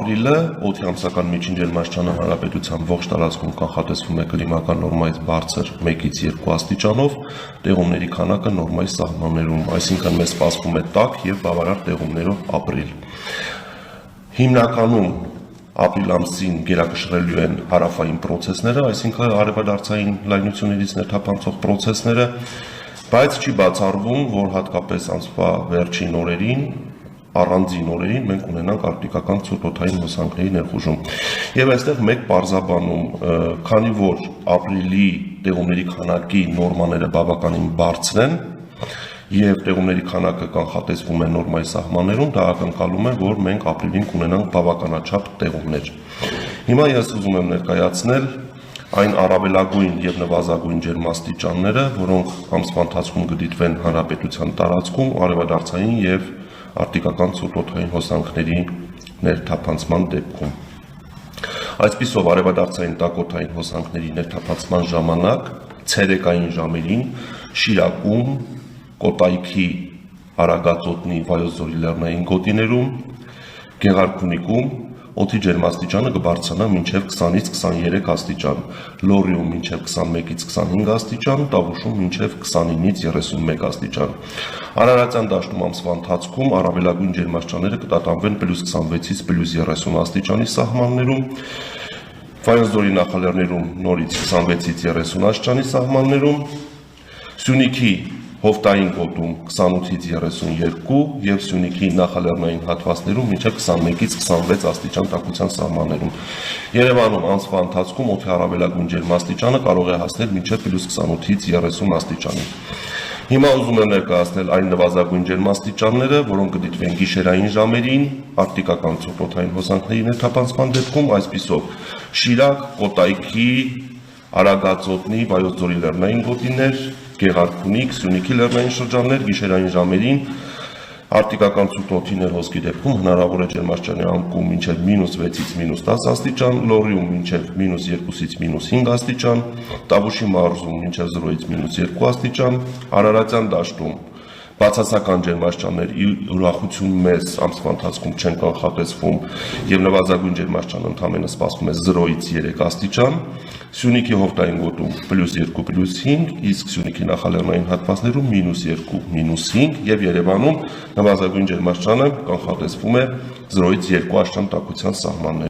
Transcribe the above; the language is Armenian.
ապրիլը օդի ամսական միջին ջերմաստիճանը հանրապետության ողջ տարածքում կանխատեսվում է կլիմական նորմայից բարձր 1-ից 2 աստիճանով, տեղումների քանակը նորմայի սահմաններում, այսինքն մեզ սպասվում է տաք եւ բավարար տեղումներով ապրիլ։ Հիմնականում ապրիլ ամսին գերակշռելու են հարավային պրոցեսները, այսինքն արևադարձային լայնություններից ներթափանցող պրոցեսները, բայց չի բացառվում, որ հատկապես ամսվա վերջին օրերին առանձին օրերին մենք ունենանք արկտիկական ցուրտօդային հոսանքների ներխուժում։ Եվ այստեղ մեկ պարզաբանում, քանի որ ապրիլի տեղումների քանակի նորմաները բավականին բարձր են եւ տեղումների քանակը կանխատեսվում է նորմայի սահմաններում, դա ակնկալում է, որ մենք ապրիլին կունենանք բավականաչափ տեղումներ։ Հիմա ես ուզում եմ ներկայացնել այն առավելագույն եւ նվազագույն ջերմաստիճանները, որոնք ամսվա ընթացքում կդիտվեն հանրապետության տարածքում արևադարձային եւ արկտիկական ցուրտօդային հոսանքների ներթափանցման դեպքում։ Այսպիսով արևադարձային տաքօդային հոսանքների ներթափանցման ժամանակ ցերեկային ժամերին Շիրակում, Կոտայքի Արագածոտնի Վայոց ձորի լեռնային գոտիներում, Գեղարքունիքում օդի ջերմաստիճանը կբարձրանա մինչև 20-ից 23 աստիճան, Լոռիում մինչև 21-ից 25 աստիճան, Տավուշում մինչև 29-ից 31 աստիճան։ Արարատյան դաշտում ամսվա ընթացքում առավելագույն ջերմաստիճանները կտատանվեն +26-ից +30 աստիճանի սահմաններում, Վայոց ձորի նախալեռներում նորից 26-ից 30 աստիճանի սահմաններում, Սյունիքի Հովտային գոտում 28-ից 32 եւ Սյունիքի նախալեռնային հատվածներում մինչև 21-ից 26 աստիճան տաքության սահմաններում։ Երևանում ամսվա ընթացքում օդի առավելագույն ջերմաստիճանը կարող է հասնել մինչև +28-ից 30 աստիճանի։ Հիմա ուզում եմ ներկայացնել այն նվազագույն ջերմաստիճանները, որոնք կդիտվեն գիշերային ժամերին արկտիկական ցուրտօդային հոսանքների ներթափանցման դեպքում, այսպիսով Շիրակ, Կոտայքի, Արագածոտնի, Վայոց ձորի լեռնային գոտիներ, Գեղարքունիք, Սյունիքի լեռնային շրջաններ, գիշերային ժամերին արկտիկական ցուրտօդի ներհոսքի դեպքում հնարավոր է ջերմաստիճանի անկում մինչև -6-ից -10 աստիճան, Լոռիում մինչև -2-ից -5 աստիճան, Տավուշի մարզում մինչև 0-ից -2 աստիճան, Արարատյան դաշտում բացասական ջերմաստիճաններ ի ուրախություն մեզ ամսվա ընթացքում չեն կանխատեսվում եւ նվազագույն ջերմաստիճանը ընդամենը սպասվում է 0-ից 3 աստիճան, Սյունիքի Հովտային գոտում +2, +5, իսկ Սյունիքի նախալեռնային հատվածներում -2, -5 եւ Երևանում նվազագույն ջերմաստիճանը կանխատեսվում է 0-ից 2 աստիճան տաքության սահմաններ։